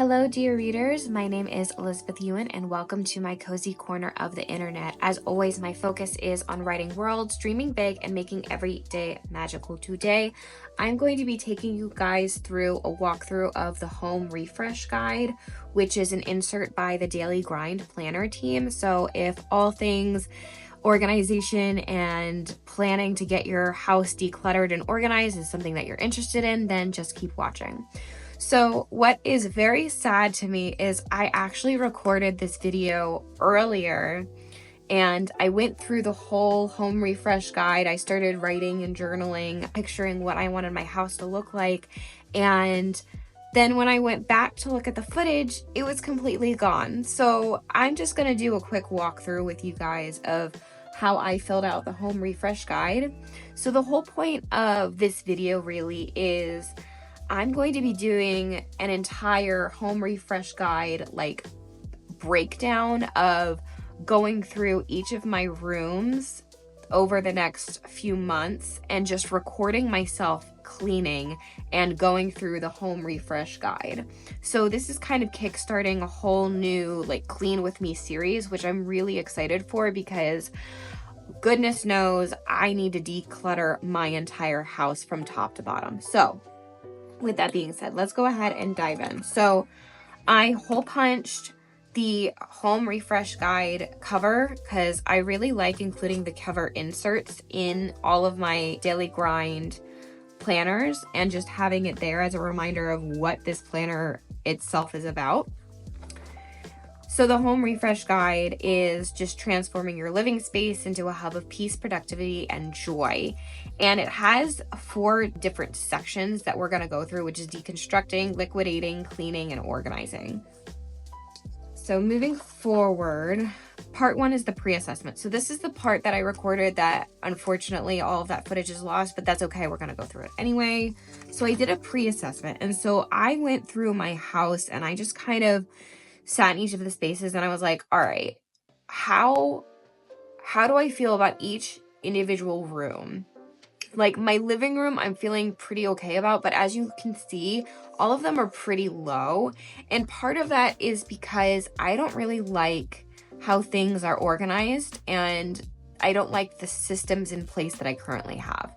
Hello, dear readers. My name is Elizabeth Ewan, and welcome to my cozy corner of the internet. As always, my focus is on writing worlds, dreaming big, and making every day magical. Today, I'm going to be taking you guys through a walkthrough of the Home Refresh Guide, which is an insert by the Daily Grind Planner team. So if all things organization and planning to get your house decluttered and organized is something that you're interested in, then just keep watching. So what is very sad to me is I actually recorded this video earlier and I went through the whole home refresh guide. I started writing and journaling, picturing what I wanted my house to look like. And then when I went back to look at the footage, it was completely gone. So I'm just gonna do a quick walkthrough with you guys of how I filled out the home refresh guide. So the whole point of this video really is I'm going to be doing an entire home refresh guide, like breakdown of going through each of my rooms over the next few months and just recording myself cleaning and going through the home refresh guide. So this is kind of kickstarting a whole new like clean with me series, which I'm really excited for because goodness knows I need to declutter my entire house from top to bottom. So with that being said, let's go ahead and dive in. So I hole punched the home refresh guide cover because I really like including the cover inserts in all of my daily grind planners and just having it there as a reminder of what this planner itself is about. So the home refresh guide is just transforming your living space into a hub of peace, productivity, and joy. And it has 4 different sections that we're going to go through, which is deconstructing, liquidating, cleaning, and organizing. So moving forward, part 1 is the pre-assessment. So this is the part that I recorded that unfortunately all of that footage is lost, but that's okay. We're going to go through it anyway. So I did a pre-assessment. And so I went through my house and I just kind of sat in each of the spaces and I was like, all right, how do I feel about each individual room? Like my living room, I'm feeling pretty okay about, but as you can see, all of them are pretty low. And part of that is because I don't really like how things are organized and I don't like the systems in place that I currently have.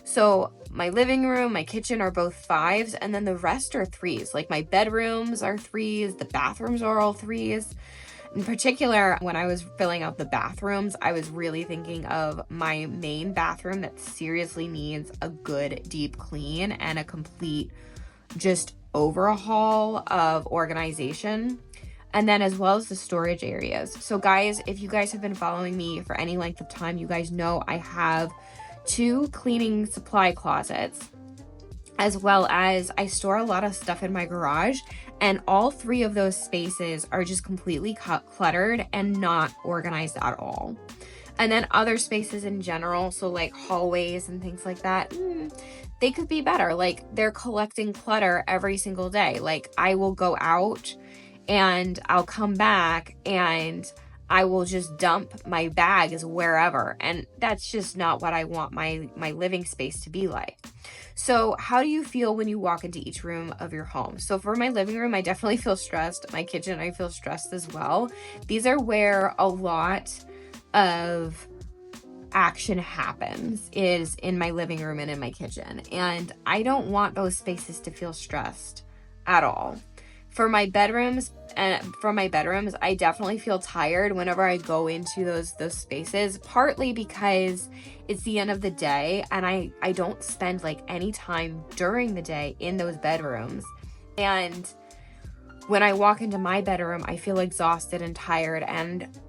So my living room, my kitchen are both 5s, and then the rest are 3s. Like my bedrooms are 3s, the bathrooms are all 3s. In particular, when I was filling out the bathrooms, I was really thinking of my main bathroom that seriously needs a good deep clean and a complete just overhaul of organization. And then as well as the storage areas. So guys, if you guys have been following me for any length of time, you guys know I have 2 cleaning supply closets, as well as I store a lot of stuff in my garage, and all 3 of those spaces are just completely cluttered and not organized at all. And then other spaces in general, so like hallways and things like that, they could be better. Like they're collecting clutter every single day. Like I will go out and I'll come back and I will just dump my bags wherever. And that's just not what I want my living space to be like. So how do you feel when you walk into each room of your home? So for my living room, I definitely feel stressed. My kitchen, I feel stressed as well. These are where a lot of action happens, is in my living room and in my kitchen. And I don't want those spaces to feel stressed at all. For my bedrooms, I definitely feel tired whenever I go into those spaces, partly because it's the end of the day and I don't spend like any time during the day in those bedrooms. And when I walk into my bedroom, I feel exhausted and tired, and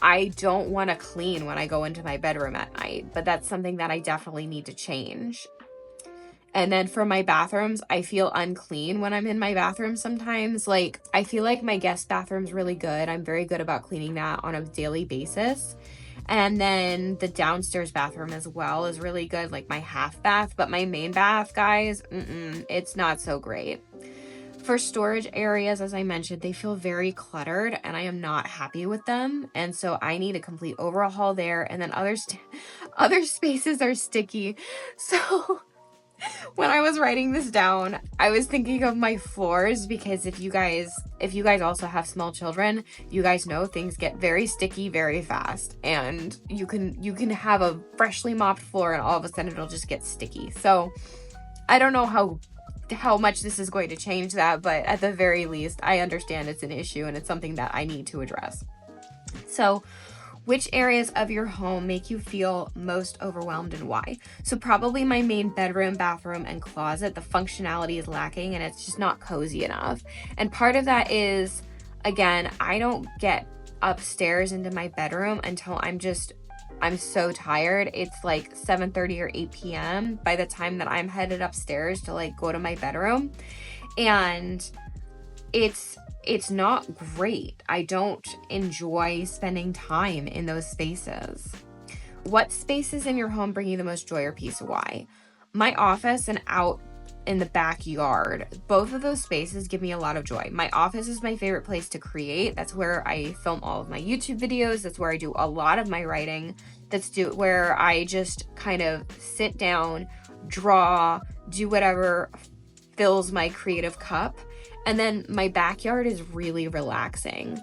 I don't want to clean when I go into my bedroom at night, but that's something that I definitely need to change. And then for my bathrooms, I feel unclean when I'm in my bathroom sometimes. Like, I feel like my guest bathroom's really good. I'm very good about cleaning that on a daily basis. And then the downstairs bathroom as well is really good, like my half bath. But my main bath, guys, it's not so great. For storage areas, as I mentioned, they feel very cluttered and I am not happy with them. And so I need a complete overhaul there. And then other spaces are sticky. So When I was writing this down, I was thinking of my floors, because if you guys also have small children, you guys know things get very sticky very fast, and you can have a freshly mopped floor and all of a sudden it'll just get sticky. So I don't know how much this is going to change that, but at the very least, I understand it's an issue and it's something that I need to address. So which areas of your home make you feel most overwhelmed and why? So probably my main bedroom, bathroom, and closet. The functionality is lacking and it's just not cozy enough. And part of that is, again, I don't get upstairs into my bedroom until I'm so tired. It's like 7:30 or 8 p.m. by the time that I'm headed upstairs to like go to my bedroom. And it's not great. I don't enjoy spending time in those spaces. What spaces in your home bring you the most joy or peace? Why? My office and out in the backyard, both of those spaces give me a lot of joy. My office is my favorite place to create. That's where I film all of my YouTube videos. That's where I do a lot of my writing. Where I just kind of sit down, draw, do whatever fills my creative cup. And then my backyard is really relaxing.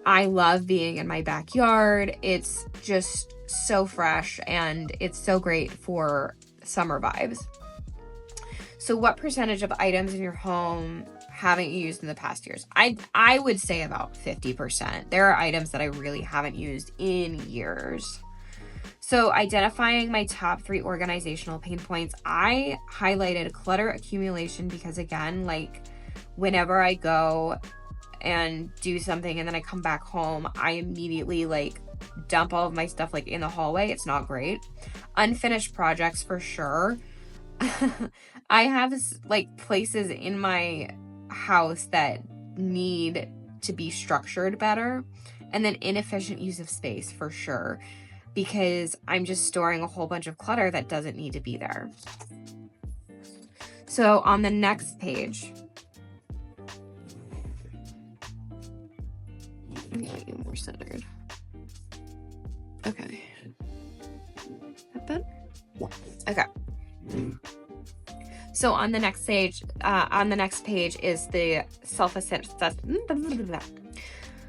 I love being in my backyard. It's just so fresh and it's so great for summer vibes. So what percentage of items in your home haven't you used in the past years? I would say about 50%. There are items that I really haven't used in years. So identifying my top 3 organizational pain points, I highlighted clutter accumulation because, again, like whenever I go and do something and then I come back home, I immediately like dump all of my stuff like in the hallway. It's not great. Unfinished projects for sure. I have like places in my house that need to be structured better. And then inefficient use of space for sure, because I'm just storing a whole bunch of clutter that doesn't need to be there. So on the next page, get you more centered. Okay. That better? Okay. So on the next page, is the self-assessment.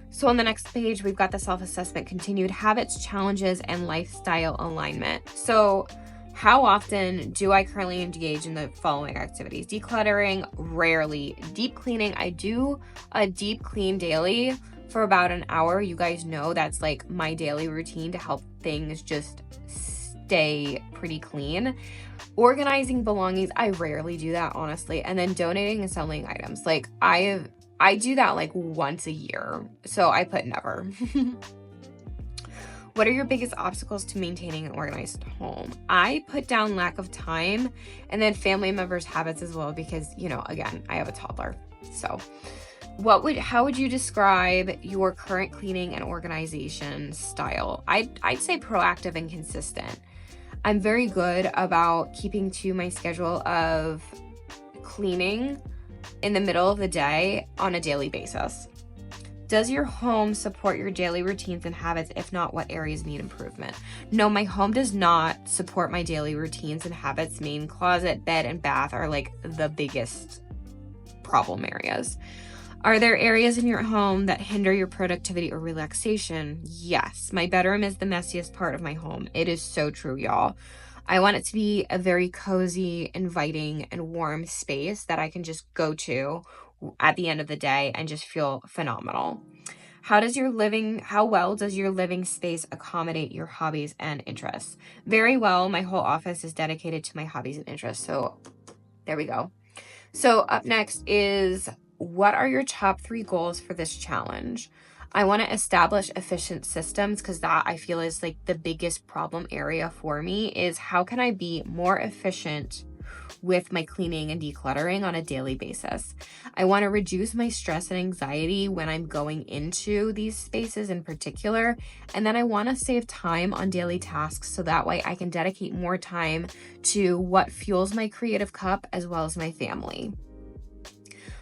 So on the next page, we've got the self-assessment, continued habits, challenges, and lifestyle alignment. So how often do I currently engage in the following activities? Decluttering, rarely. Deep cleaning, I do a deep clean daily for about an hour. You guys know that's like my daily routine to help things just stay pretty clean. Organizing belongings, I rarely do that, honestly. And then donating and selling items. Like I do that like once a year. So I put never. What are your biggest obstacles to maintaining an organized home? I put down lack of time and then family members' habits as well, because, you know, again, I have a toddler. So how would you describe your current cleaning and organization style? I'd say proactive and consistent. I'm very good about keeping to my schedule of cleaning in the middle of the day on a daily basis. Does your home support your daily routines and habits? If not, what areas need improvement? No, my home does not support my daily routines and habits. Main closet, bed, and bath are like the biggest problem areas. Are there areas in your home that hinder your productivity or relaxation? Yes. My bedroom is the messiest part of my home. It is so true, y'all. I want it to be a very cozy, inviting, and warm space that I can just go to at the end of the day and just feel phenomenal. How well does your living space accommodate your hobbies and interests? Very well. My whole office is dedicated to my hobbies and interests. So there we go. So up next is, what are your top 3 goals for this challenge? I want to establish efficient systems, because that I feel is like the biggest problem area for me, is how can I be more efficient with my cleaning and decluttering on a daily basis. I want to reduce my stress and anxiety when I'm going into these spaces in particular. And then I want to save time on daily tasks so that way I can dedicate more time to what fuels my creative cup as well as my family.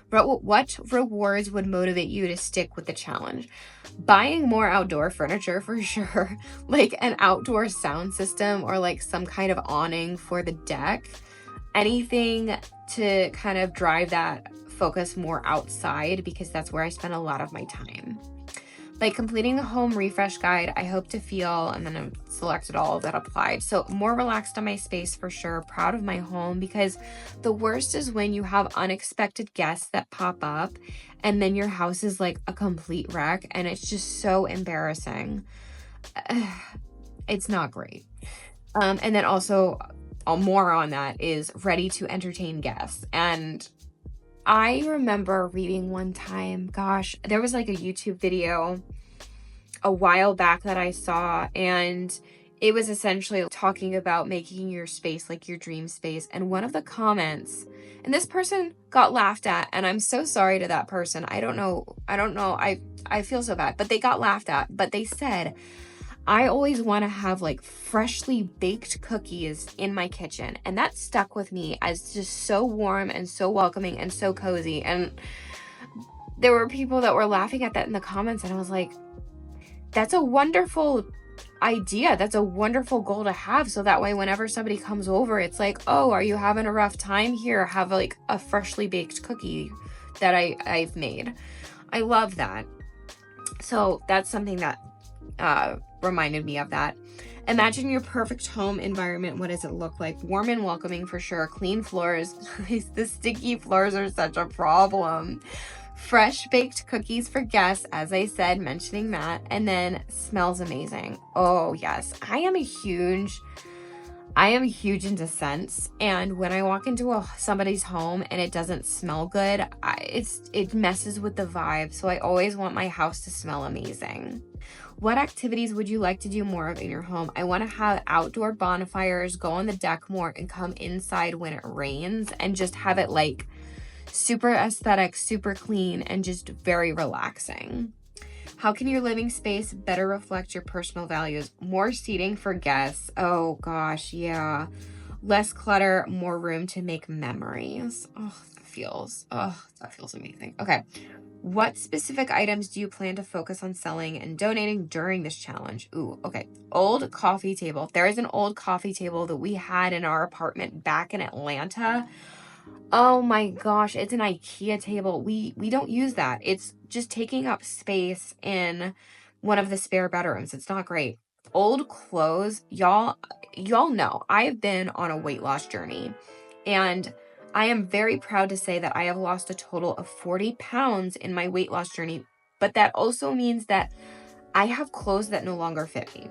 But what rewards would motivate you to stick with the challenge? Buying more outdoor furniture for sure, like an outdoor sound system or like some kind of awning for the deck. anything to kind of drive that focus more outside, because that's where I spend a lot of my time. By completing the home refresh guide, I hope to feel, and then I selected all that applied. So more relaxed on my space for sure, proud of my home, because the worst is when you have unexpected guests that pop up and then your house is like a complete wreck and it's just so embarrassing. It's not great. And then also more on that is ready to entertain guests. And I remember reading one time, gosh, there was like a YouTube video a while back that I saw, and it was essentially talking about making your space like your dream space. And one of the comments, and this person got laughed at, and I'm so sorry to that person. I don't know. I feel so bad, but they got laughed at. But they said, I always want to have like freshly baked cookies in my kitchen. And that stuck with me as just so warm and so welcoming and so cozy. And there were people that were laughing at that in the comments. And I was like, that's a wonderful idea. That's a wonderful goal to have. So that way, whenever somebody comes over, it's like, oh, are you having a rough time? Here, have like a freshly baked cookie that I've made. I love that. So that's something that reminded me of that. Imagine your perfect home environment. What does it look like? Warm and welcoming for sure. Clean floors. The sticky floors are such a problem. Fresh baked cookies for guests, as I said, mentioning that. And then smells amazing. Oh yes, I am huge into scents, and when I walk into somebody's home and it doesn't smell good, it messes with the vibe. So I always want my house to smell amazing. What activities would you like to do more of in your home? I want to have outdoor bonfires, go on the deck more, and come inside when it rains and just have it like super aesthetic, super clean, and just very relaxing. How can your living space better reflect your personal values? More seating for guests. Oh gosh, yeah. Less clutter, more room to make memories. Oh, that feels amazing. Okay. What specific items do you plan to focus on selling and donating during this challenge? Ooh, okay. Old coffee table. There is an old coffee table that we had in our apartment back in Atlanta. Oh my gosh, it's an IKEA table. We don't use that. It's just taking up space in one of the spare bedrooms. It's not great. Old clothes. Y'all know I have been on a weight loss journey, and I am very proud to say that I have lost a total of 40 pounds in my weight loss journey. But that also means that I have clothes that no longer fit me.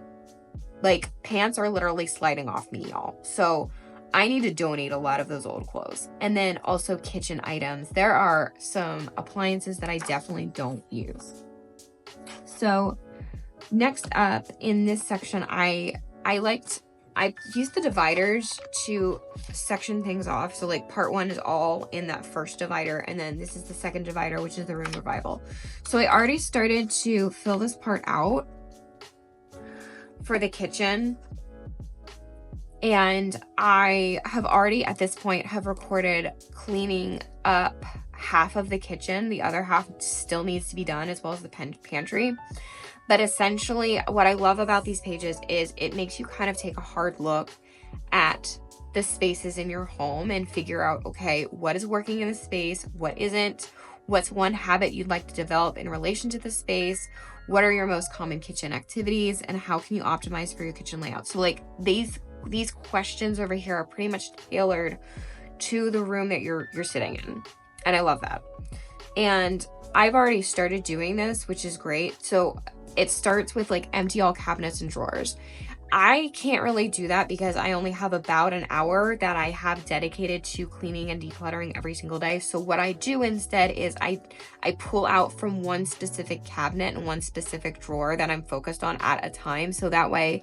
Like, pants are literally sliding off me, y'all. So I need to donate a lot of those old clothes. And then also kitchen items. There are some appliances that I definitely don't use. So next up in this section, I used the dividers to section things off. So like part 1 is all in that first divider, and then this is the second divider, which is the room revival. So I already started to fill this part out for the kitchen. And I have already, at this point, have recorded cleaning up half of the kitchen. The other half still needs to be done, as well as the pantry. But essentially, what I love about these pages is it makes you kind of take a hard look at the spaces in your home and figure out, okay, what is working in the space, what isn't, what's one habit you'd like to develop in relation to the space, what are your most common kitchen activities, and how can you optimize for your kitchen layout. So like these questions over here are pretty much tailored to the room that you're sitting in. And I love that. And I've already started doing this, which is great. So it starts with like empty all cabinets and drawers. I can't really do that because I only have about an hour that I have dedicated to cleaning and decluttering every single day. So what I do instead is I pull out from one specific cabinet and one specific drawer that I'm focused on at a time. So that way,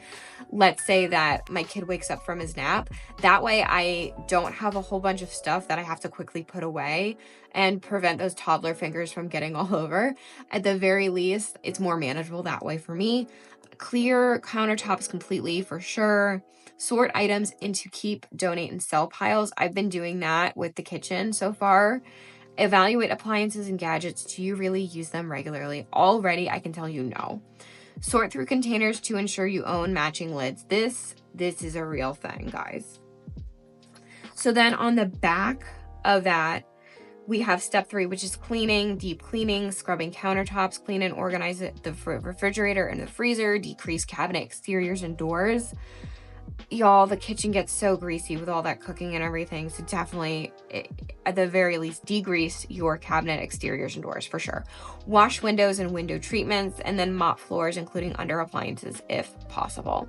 let's say that my kid wakes up from his nap. That way I don't have a whole bunch of stuff that I have to quickly put away and prevent those toddler fingers from getting all over. At the very least, it's more manageable that way for me. Clear countertops completely for sure. Sort items into keep, donate, and sell piles. I've been doing that with the kitchen so far. Evaluate appliances and gadgets. Do you really use them regularly? Already, I can tell you no. Sort through containers to ensure you own matching lids. This is a real thing, guys. So then on the back of that, we have step 3, which is cleaning, deep cleaning, scrubbing countertops, clean and organize the refrigerator and the freezer, decrease cabinet exteriors and doors. Y'all, the kitchen gets so greasy with all that cooking and everything. So definitely, at the very least, degrease your cabinet exteriors and doors for sure. Wash windows and window treatments, and then mop floors, including under appliances if possible.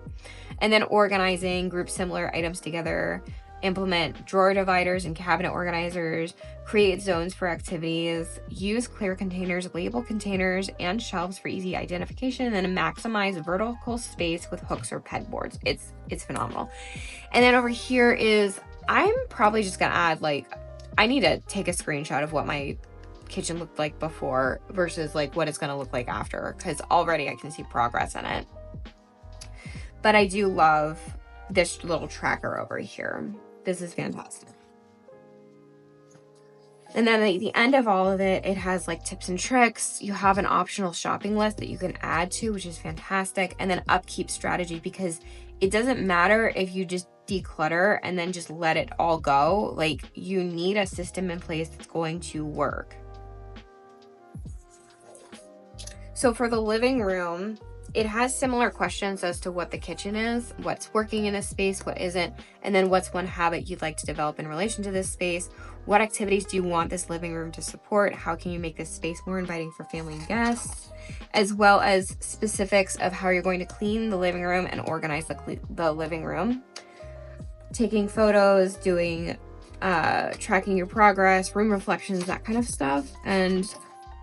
And then organizing, group similar items together, implement drawer dividers and cabinet organizers, create zones for activities, use clear containers, label containers, and shelves for easy identification, and then maximize vertical space with hooks or pegboards. It's phenomenal. And then over here is, I'm probably just gonna add, like, I need to take a screenshot of what my kitchen looked like before versus like what it's gonna look like after, because already I can see progress in it. But I do love this little tracker over here. This is fantastic. And then at the end of all of it, it has like tips and tricks. You have an optional shopping list that you can add to, which is fantastic. And then upkeep strategy, because it doesn't matter if you just declutter and then just let it all go. Like, you need a system in place that's going to work. So for the living room, it has similar questions as to what the kitchen is, what's working in this space, what isn't, and then what's one habit you'd like to develop in relation to this space. What activities do you want this living room to support? How can you make this space more inviting for family and guests? As well as specifics of how you're going to clean the living room and organize the living room. Taking photos, doing, tracking your progress, room reflections, that kind of stuff. And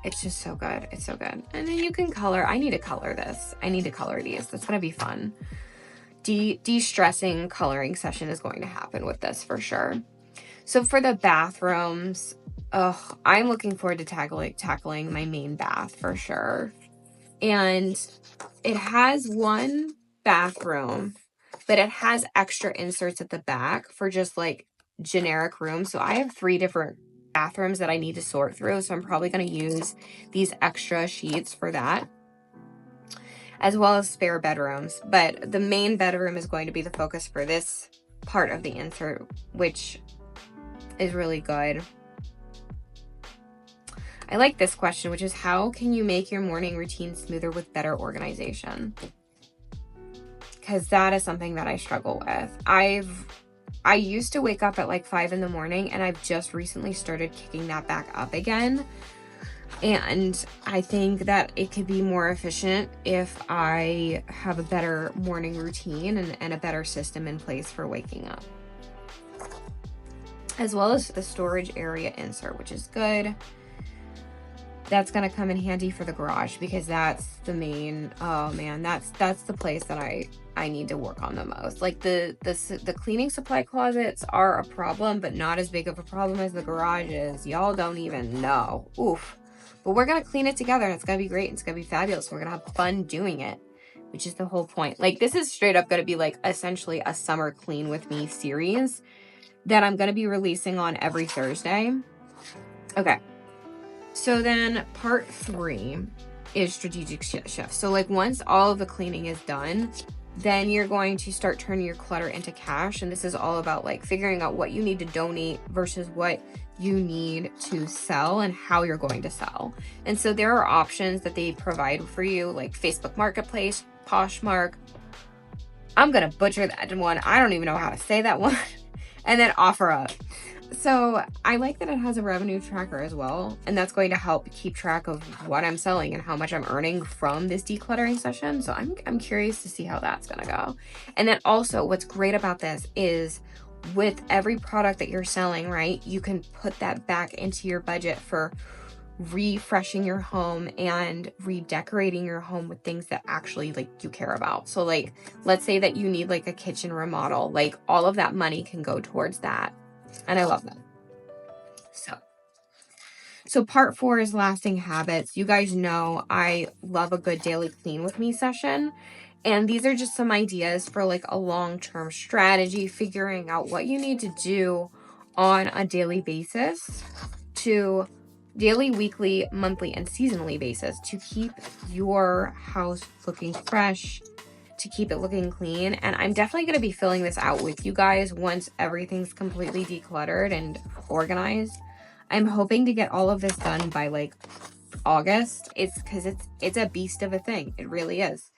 it's just so good. It's so good. And then you can color. I need to color this. I need to color these. That's going to be fun. De-stressing coloring session is going to happen with this for sure. So for the bathrooms, I'm looking forward to tackling my main bath for sure. And it has one bathroom, but it has extra inserts at the back for just like generic rooms. So I have 3 different bathrooms that I need to sort through, so I'm probably going to use these extra sheets for that, as well as spare bedrooms. But the main bedroom is going to be the focus for this part of the insert, which is really good. I like this question, which is, how can you make your morning routine smoother with better organization? Because that is something that I struggle with. I used to wake up at like 5 in the morning, and I've just recently started kicking that back up again. And I think that it could be more efficient if I have a better morning routine and a better system in place for waking up. As well as the storage area insert, which is good. That's going to come in handy for the garage, because that's the main, oh man, that's the place that I need to work on the most. Like the cleaning supply closets are a problem, but not as big of a problem as the garage is. Y'all don't even know. Oof. But we're going to clean it together, and it's going to be great. And it's going to be fabulous. We're going to have fun doing it, which is the whole point. Like, this is straight up going to be like essentially a summer clean with me series that I'm going to be releasing on every Thursday. Okay. So then part 3 is strategic shift. So like, once all of the cleaning is done, then you're going to start turning your clutter into cash. And this is all about like figuring out what you need to donate versus what you need to sell and how you're going to sell. And so there are options that they provide for you, like Facebook Marketplace, Poshmark. I'm going to butcher that one. I don't even know how to say that one. And then OfferUp. So I like that it has a revenue tracker as well, and that's going to help keep track of what I'm selling and how much I'm earning from this decluttering session. So I'm curious to see how that's going to go. And then also, what's great about this is with every product that you're selling, right, you can put that back into your budget for refreshing your home and redecorating your home with things that actually like you care about. So like, let's say that you need like a kitchen remodel, like all of that money can go towards that. And I love that. So part 4 is lasting habits. You guys know I love a good daily clean with me session. And these are just some ideas for like a long-term strategy, figuring out what you need to do on a daily basis, to daily, weekly, monthly, and seasonally basis to keep your house looking fresh to keep it looking clean. And I'm definitely going to be filling this out with you guys once everything's completely decluttered and organized. I'm hoping to get all of this done by like August. It's because it's a beast of a thing. It really is.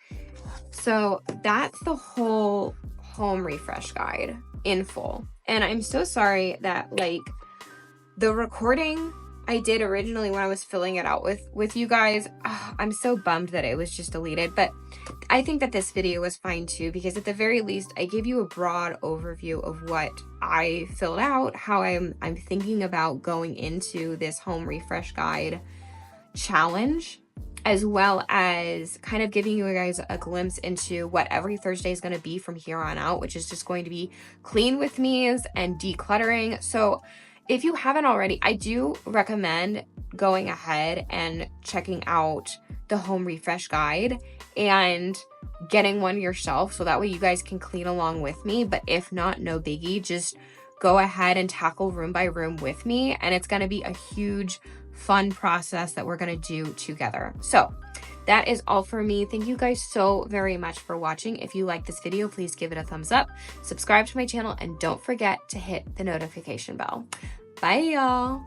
So that's the whole home refresh guide in full. And I'm so sorry that like the recording I did originally when I was filling it out with you guys, I'm so bummed that it was just deleted. But I think that this video was fine too, because at the very least I gave you a broad overview of what I filled out, how I'm thinking about going into this home refresh guide challenge, as well as kind of giving you guys a glimpse into what every Thursday is going to be from here on out, which is just going to be clean with me's and decluttering. So if you haven't already, I do recommend going ahead and checking out the home refresh guide and getting one yourself, so that way you guys can clean along with me. But if not, no biggie, just go ahead and tackle room by room with me, and it's going to be a huge fun process that we're going to do together. So that is all for me. Thank you guys so very much for watching. If you like this video, please give it a thumbs up, subscribe to my channel, and don't forget to hit the notification bell. Bye, y'all.